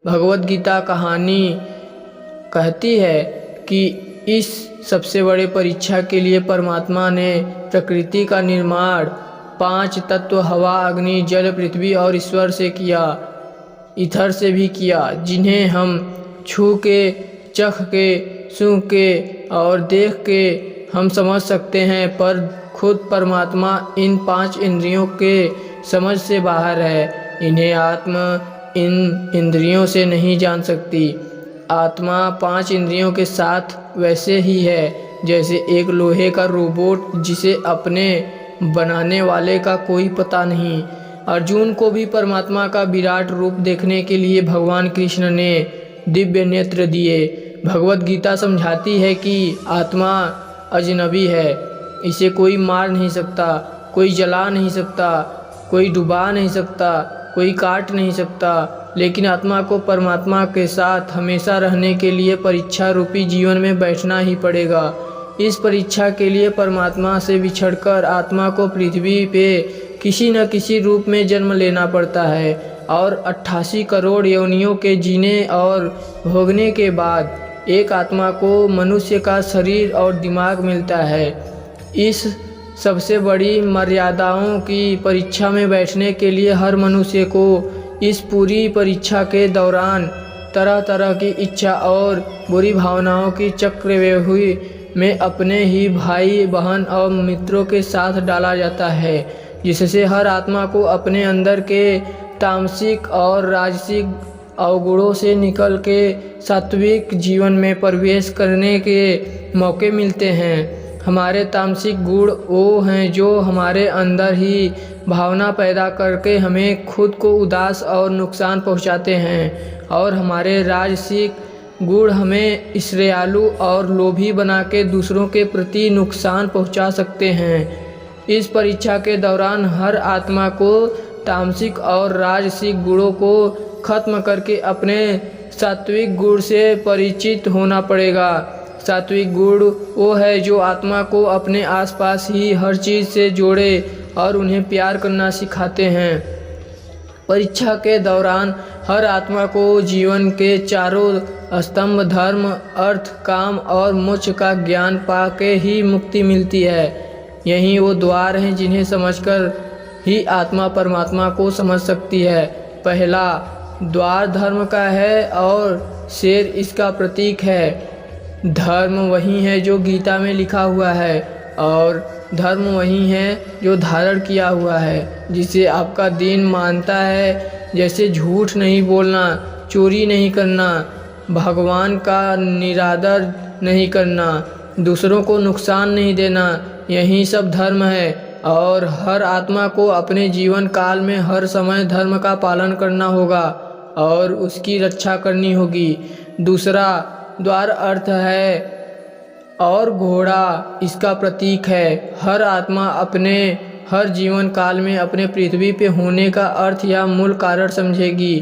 भगवद गीता कहानी कहती है कि इस सबसे बड़े परीक्षा के लिए परमात्मा ने प्रकृति का निर्माण 5 तत्व हवा, अग्नि, जल, पृथ्वी और ईश्वर से किया, ईथर से भी किया, जिन्हें हम छू के, चख के, सूंघ के और देख के हम समझ सकते हैं, पर खुद परमात्मा इन 5 इंद्रियों के समझ से बाहर है। इन्हें आत्मा इन इंद्रियों से नहीं जान सकती। आत्मा 5 इंद्रियों के साथ वैसे ही है जैसे एक लोहे का रोबोट जिसे अपने बनाने वाले का कोई पता नहीं। अर्जुन को भी परमात्मा का विराट रूप देखने के लिए भगवान कृष्ण ने दिव्य नेत्र दिए। भगवद गीता समझाती है कि आत्मा अजनबी है, इसे कोई मार नहीं सकता, कोई जला नहीं सकता, कोई डुबा नहीं सकता, कोई काट नहीं सकता, लेकिन आत्मा को परमात्मा के साथ हमेशा रहने के लिए परीक्षा रूपी जीवन में बैठना ही पड़ेगा। इस परीक्षा के लिए परमात्मा से बिछड़कर आत्मा को पृथ्वी पे किसी न किसी रूप में जन्म लेना पड़ता है और 88 करोड़ योनियों के जीने और भोगने के बाद एक आत्मा को मनुष्य का शरीर और दिमाग मिलता है। इस सबसे बड़ी मर्यादाओं की परीक्षा में बैठने के लिए हर मनुष्य को इस पूरी परीक्षा के दौरान तरह तरह की इच्छा और बुरी भावनाओं की चक्रव्यूह में अपने ही भाई बहन और मित्रों के साथ डाला जाता है, जिससे हर आत्मा को अपने अंदर के तामसिक और राजसिक अवगुणों से निकल के सात्विक जीवन में प्रवेश करने के मौके मिलते हैं। हमारे तामसिक गुण वो हैं जो हमारे अंदर ही भावना पैदा करके हमें खुद को उदास और नुकसान पहुंचाते हैं, और हमारे राजसिक गुण हमें ईर्ष्यालु और लोभी बना के दूसरों के प्रति नुकसान पहुंचा सकते हैं। इस परीक्षा के दौरान हर आत्मा को तामसिक और राजसिक गुणों को खत्म करके अपने सात्विक गुण से परिचित होना पड़ेगा। सात्विक गुण वो है जो आत्मा को अपने आसपास ही हर चीज़ से जोड़े और उन्हें प्यार करना सिखाते हैं। परीक्षा के दौरान हर आत्मा को जीवन के चारों स्तंभ धर्म, अर्थ, काम और मोक्ष का ज्ञान पाके ही मुक्ति मिलती है। यही वो द्वार हैं जिन्हें समझकर ही आत्मा परमात्मा को समझ सकती है। पहला द्वार धर्म का है और शेर इसका प्रतीक है। धर्म वही है जो गीता में लिखा हुआ है और धर्म वही है जो धारण किया हुआ है, जिसे आपका दीन मानता है, जैसे झूठ नहीं बोलना, चोरी नहीं करना, भगवान का निरादर नहीं करना, दूसरों को नुकसान नहीं देना, यही सब धर्म है। और हर आत्मा को अपने जीवन काल में हर समय धर्म का पालन करना होगा और उसकी रक्षा करनी होगी। दूसरा द्वार अर्थ है और घोड़ा इसका प्रतीक है। हर आत्मा अपने हर जीवन काल में अपने पृथ्वी पे होने का अर्थ या मूल कारण समझेगी।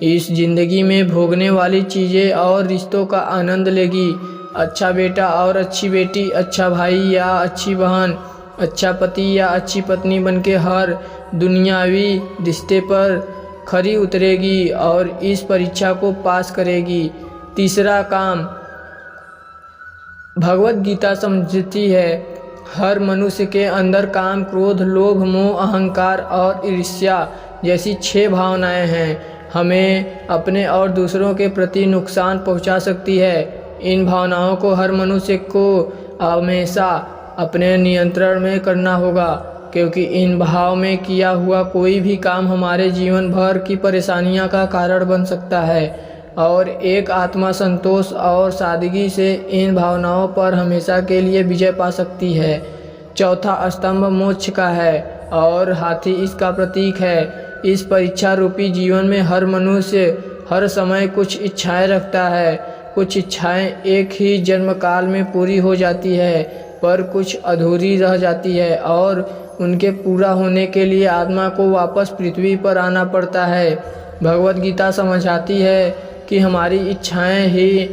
इस जिंदगी में भोगने वाली चीज़ें और रिश्तों का आनंद लेगी। अच्छा बेटा और अच्छी बेटी, अच्छा भाई या अच्छी बहन, अच्छा पति या अच्छी पत्नी बनके हर दुनियावी रिश्ते पर खरी उतरेगी और इस परीक्षा को पास करेगी। तीसरा काम भगवद गीता समझती है हर मनुष्य के अंदर काम, क्रोध, लोभ, मोह, अहंकार और ईर्ष्या जैसी 6 भावनाएं हैं। हमें अपने और दूसरों के प्रति नुकसान पहुंचा सकती है। इन भावनाओं को हर मनुष्य को हमेशा अपने नियंत्रण में करना होगा, क्योंकि इन भाव में किया हुआ कोई भी काम हमारे जीवन भर की परेशानियां का कारण बन सकता है। और एक आत्मा संतोष और सादगी से इन भावनाओं पर हमेशा के लिए विजय पा सकती है। चौथा स्तंभ मोक्ष का है और हाथी इसका प्रतीक है। इस परीक्षा रूपी जीवन में हर मनुष्य हर समय कुछ इच्छाएं रखता है। कुछ इच्छाएं एक ही जन्म काल में पूरी हो जाती है, पर कुछ अधूरी रह जाती है और उनके पूरा होने के लिए आत्मा को वापस पृथ्वी पर आना पड़ता है। भगवद गीता समझाती है कि हमारी इच्छाएं ही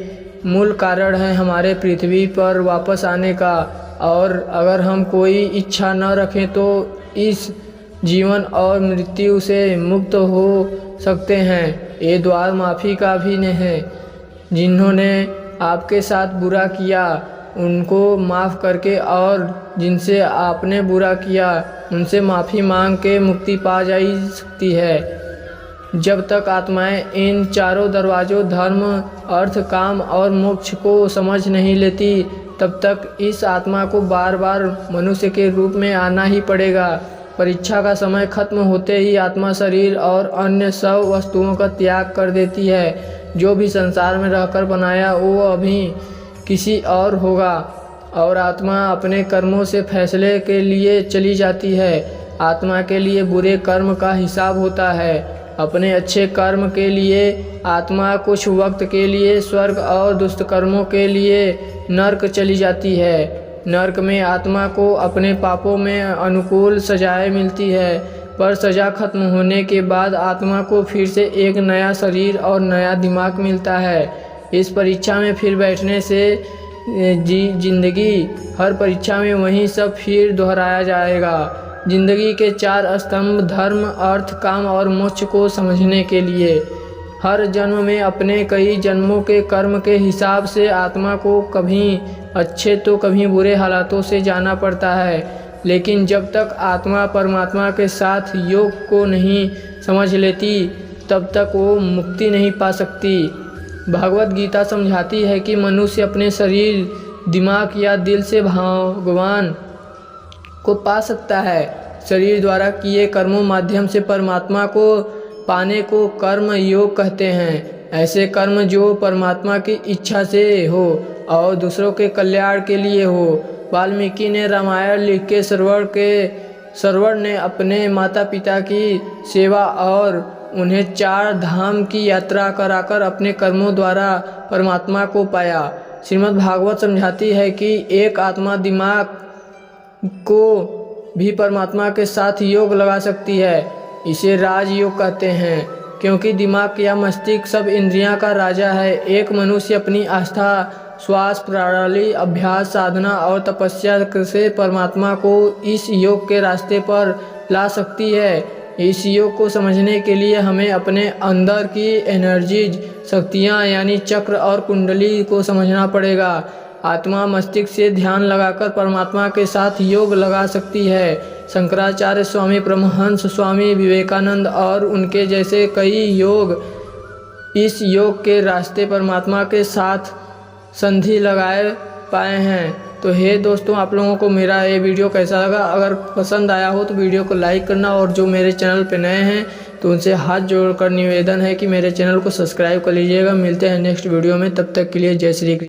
मूल कारण है हमारे पृथ्वी पर वापस आने का, और अगर हम कोई इच्छा न रखें तो इस जीवन और मृत्यु से मुक्त हो सकते हैं। ये द्वार माफ़ी का भी नहीं है। जिन्होंने आपके साथ बुरा किया उनको माफ़ करके और जिनसे आपने बुरा किया उनसे माफ़ी मांग के मुक्ति पा जा सकती है। जब तक आत्माएं इन चारों दरवाज़ों धर्म, अर्थ, काम और मोक्ष को समझ नहीं लेती, तब तक इस आत्मा को बार बार मनुष्य के रूप में आना ही पड़ेगा। परीक्षा का समय खत्म होते ही आत्मा शरीर और अन्य सब वस्तुओं का त्याग कर देती है। जो भी संसार में रहकर बनाया वो अभी किसी और होगा और आत्मा अपने कर्मों से फैसले के लिए चली जाती है। आत्मा के लिए बुरे कर्म का हिसाब होता है। अपने अच्छे कर्म के लिए आत्मा कुछ वक्त के लिए स्वर्ग और दुष्ट कर्मों के लिए नरक चली जाती है। नरक में आत्मा को अपने पापों में अनुकूल सजाएं मिलती है, पर सज़ा खत्म होने के बाद आत्मा को फिर से एक नया शरीर और नया दिमाग मिलता है। इस परीक्षा में फिर बैठने से जिंदगी हर परीक्षा में वही सब फिर दोहराया जाएगा। जिंदगी के 4 स्तंभ धर्म, अर्थ, काम और मोक्ष को समझने के लिए हर जन्म में अपने कई जन्मों के कर्म के हिसाब से आत्मा को कभी अच्छे तो कभी बुरे हालातों से जाना पड़ता है। लेकिन जब तक आत्मा परमात्मा के साथ योग को नहीं समझ लेती तब तक वो मुक्ति नहीं पा सकती। भगवत गीता समझाती है कि मनुष्य अपने शरीर, दिमाग या दिल से भगवान को पा सकता है। शरीर द्वारा किए कर्मों माध्यम से परमात्मा को पाने को कर्म योग कहते हैं। ऐसे कर्म जो परमात्मा की इच्छा से हो और दूसरों के कल्याण के लिए हो। वाल्मीकि ने रामायण लिख के श्रवण ने अपने माता पिता की सेवा और उन्हें 4 धाम की यात्रा कराकर अपने कर्मों द्वारा परमात्मा को पाया। श्रीमद् भागवत समझाती है कि एक आत्मा दिमाग को भी परमात्मा के साथ योग लगा सकती है। इसे राजयोग कहते हैं, क्योंकि दिमाग या मस्तिष्क सब इंद्रियां का राजा है। एक मनुष्य अपनी आस्था, श्वास प्रणाली, अभ्यास, साधना और तपस्या से परमात्मा को इस योग के रास्ते पर ला सकती है। इस योग को समझने के लिए हमें अपने अंदर की एनर्जीज, शक्तियाँ यानी चक्र और कुंडली को समझना पड़ेगा। आत्मा मस्तिष्क से ध्यान लगाकर परमात्मा के साथ योग लगा सकती है। शंकराचार्य, स्वामी परमहंस, स्वामी विवेकानंद और उनके जैसे कई योग इस योग के रास्ते परमात्मा के साथ संधि लगाए पाए हैं। तो हे दोस्तों, आप लोगों को मेरा ये वीडियो कैसा लगा? अगर पसंद आया हो तो वीडियो को लाइक करना, और जो मेरे चैनल पे नए हैं तो उनसे हाथ जोड़कर निवेदन है कि मेरे चैनल को सब्सक्राइब कर लीजिएगा। मिलते हैं नेक्स्ट वीडियो में, तब तक के लिए जय श्री कृष्ण।